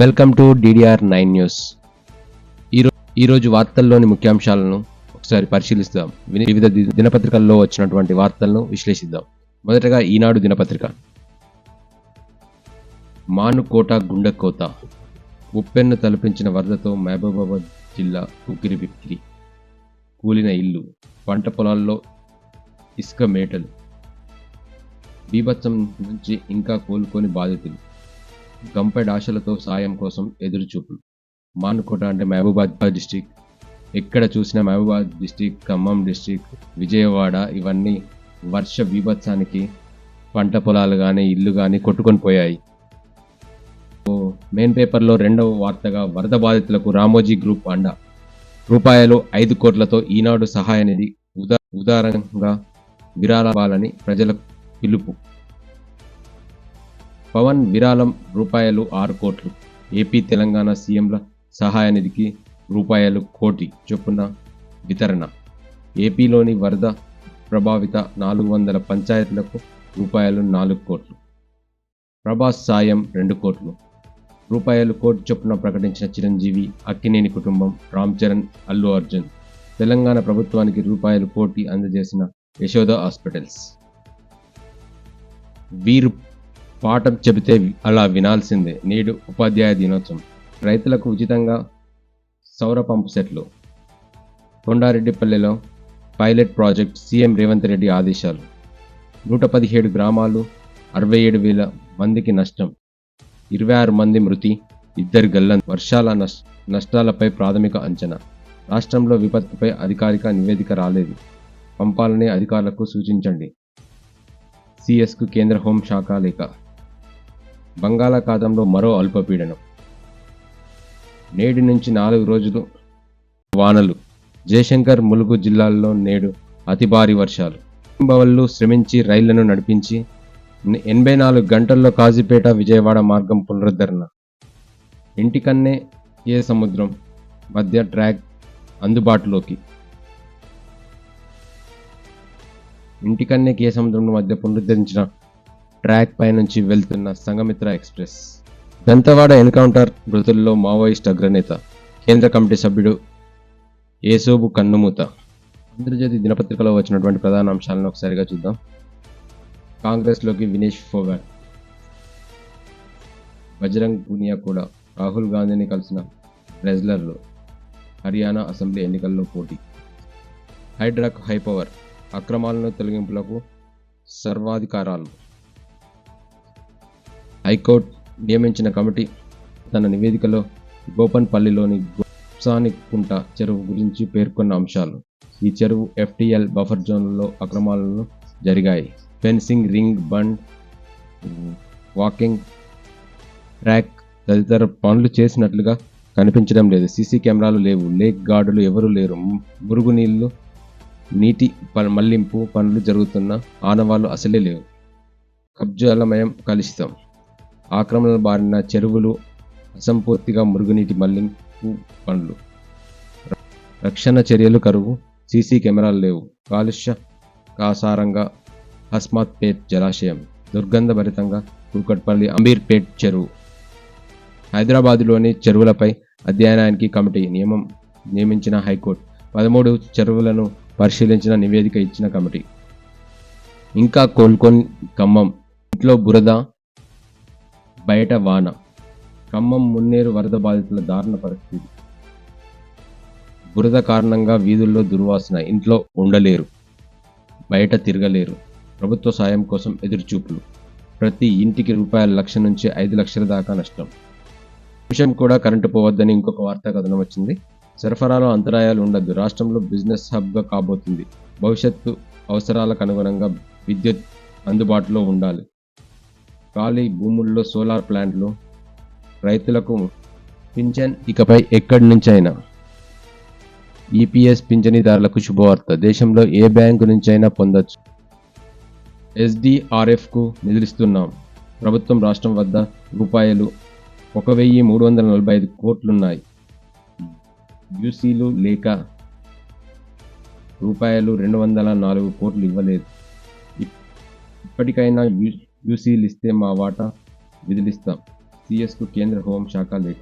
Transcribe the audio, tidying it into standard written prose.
Welcome to DDR 9 news. ఈరోజు వార్తల్లోని ముఖ్యాంశాలను ఒకసారి పరిశీలిస్తాం. వివిధ దినపత్రికల్లో వచ్చినటువంటి వార్తలను విశ్లేషిద్దాం. మొదటగా ఈనాడు దినపత్రిక. మానుకోట గుండెకోత, ఉప్పెన్ను తలపించిన వరదతో మహబూబాబాద్ జిల్లా ఉక్కిరిబిక్కిరి. కూలిన ఇల్లు, పంట పొలాల్లో ఇసుక మేటలు. బీభత్సం నుంచి ఇంకా కోలుకోని బాధితులు. గంపెడ్ ఆశలతో సాయం కోసం ఎదురుచూపులు. మానుకోట అంటే మహబూబాబాద్ డిస్టిక్. ఎక్కడ చూసినా మహబూబాబాద్ డిస్టిక్, ఖమ్మం డిస్టిక్, విజయవాడ, ఇవన్నీ వర్ష బీభత్సానికి పంట పొలాలు కానీ ఇల్లు కానీ కొట్టుకొని పోయాయి. మెయిన్ పేపర్లో రెండవ వార్తగా వరద బాధితులకు రామోజీ గ్రూప్ అండ. రూపాయలు 5 కోట్లతో ఈనాడు సహాయ నిధి ఉదారంగా విరాళాలని ప్రజలకు పిలుపు. పవన్ విరాళం రూపాయలు 6 కోట్లు. ఏపీ తెలంగాణ సీఎంల సహాయ నిధికి రూపాయలు 1 కోటి చొప్పున వితరణ. ఏపీలోని వరద ప్రభావిత 400 పంచాయతీలకు రూపాయలు 4 కోట్లు. ప్రభాస్ సాయం 2 కోట్లు. రూపాయలు 1 కోటి చొప్పున ప్రకటించిన చిరంజీవి, అక్కినేని కుటుంబం, రామ్ చరణ్, అల్లు అర్జున్. తెలంగాణ ప్రభుత్వానికి రూపాయలు 1 కోటి అందజేసిన యశోద హాస్పిటల్స్. వీరు పాఠం చెబితే అలా వినాల్సిందే. నేడు ఉపాధ్యాయ దినోత్సవం. రైతులకు ఉచితంగా సౌర పంపు సెట్లు. కొండారెడ్డిపల్లెలో pilot project, CM Revanth Reddy ఆదేశాలు. 117 గ్రామాలు, 67,000 మందికి నష్టం. 26 మంది మృతి, 2 గల్లంతు. వర్షాల నష్టాలపై ప్రాథమిక అంచనా. రాష్ట్రంలో విపత్తుపై అధికారిక నివేదిక రాలేదు. పంపాలని అధికారులకు సూచించండి. సిఎస్కు కేంద్ర హోంశాఖ లేఖ. బంగాళాఖాతంలో మరో అల్పపీడనం. నేటి నుంచి 4 రోజులు వానలు. జయశంకర్, ములుగు జిల్లాల్లో నేడు అతి భారీ వర్షాలు. కుటుంబవళ్లు శ్రమించి రైళ్లను నడిపించి 84 గంటల్లో కాజీపేట విజయవాడ మార్గం పునరుద్ధరణ. ఇంటికన్నే ఏ సముద్రం మధ్య ట్రాక్ అందుబాటులోకి. ఇంటికన్నే కే సముద్రం మధ్య పునరుద్ధరించిన ట్రాక్ పై నుంచి వెళ్తున్న సంఘమిత్ర ఎక్స్ప్రెస్. దంతవాడ ఎన్కౌంటర్ మృతుల్లో మావోయిస్ట్ అగ్రనేత, కేంద్ర కమిటీ సభ్యుడు ఏసోబు కన్నుమూత. ఆంధ్రజ్యోతి దినపత్రికలో వచ్చినటువంటి ప్రధాన అంశాలను ఒకసారిగా చూద్దాం. కాంగ్రెస్లోకి వినేష్ ఫోగాట్. బజరంగ్ పూనియా కూడా రాహుల్ గాంధీని కలిసిన రెజ్లర్లు. హర్యానా అసెంబ్లీ ఎన్నికల్లో పోటీ. హైడ్రాకు హైపవర్, అక్రమాలను తొలగింపులకు సర్వాధికారాలు. హైకోర్టు నియమించిన కమిటీ తన నివేదికలో గోపన్పల్లిలోని గోప్సానికుంట చెరువు గురించి పేర్కొన్న అంశాలు. ఈ చెరువు FTL బఫర్ జోన్లో అక్రమాలను జరిగాయి. Fencing, ring bund, walking track తదితర పనులు చేసినట్లుగా కనిపించడం లేదు. సీసీ కెమెరాలు లేవు. లేక్ గార్డులు ఎవరూ లేరు. మురుగునీళ్లు, నీటి మళ్లింపు పనులు జరుగుతున్న ఆనవాళ్లు అసలే లేవు. కబ్జాలమయం కలుషితం. ఆక్రమణల బారిన చెరువులు, అసంపూర్తిగా మురుగునీటి మళ్లింపు పనులు. రక్షణ చర్యలు కరువు. సీసీ కెమెరాలు లేవు. కాలుష్య కాసారంగా హస్మాత్పేట్ జలాశయం. దుర్గంధభరితంగా కూకట్పల్లి అంబీర్పేట్ చెరువు. హైదరాబాదులోని చెరువులపై అధ్యయనానికి కమిటీ నియమించిన హైకోర్టు. 13 చెరువులను పరిశీలించిన నివేదిక ఇచ్చిన కమిటీ. ఇంకా కోలుకొని ఖమ్మం. ఇంట్లో బురద, బయట వాన. ఖమ్మం మున్నేరు వరద బాధితుల దారుణ పరిస్థితి. బురద కారణంగా వీధుల్లో దుర్వాసన. ఇంట్లో ఉండలేరు, బయట తిరగలేరు. ప్రభుత్వ సాయం కోసం ఎదురుచూపులు. ప్రతి ఇంటికి ₹1,00,000 నుంచి 5 లక్షల దాకా నష్టం. నిమిషం కూడా కరెంటు పోవద్దని ఇంకొక వార్తా కథనం వచ్చింది. సరఫరాలో అంతరాయాలు ఉండొద్దు. రాష్ట్రంలో బిజినెస్ హబ్గా కాబోతుంది. భవిష్యత్తు అవసరాలకు అనుగుణంగా విద్యుత్ అందుబాటులో ఉండాలి. ఖాళీ భూముల్లో సోలార్ ప్లాంట్లు. రైతులకు పింఛన్ ఇకపై ఎక్కడి నుంచైనా. ఈపీఎస్ పింఛనీదారులకు శుభవార్త. దేశంలో ఏ బ్యాంకు నుంచైనా పొందొచ్చు. SDRFకు నిధులిస్తున్నాం. ప్రభుత్వం రాష్ట్రం వద్ద రూపాయలు 1,345 కోట్లున్నాయి. యూసీలు లేక రూపాయలు 204 కోట్లు ఇవ్వలేదు. ఇప్పటికైనా యూసీలు ఇస్తే మా వాటా విధులిస్తాం. సీఎస్కు కేంద్ర హోంశాఖ లేఖ.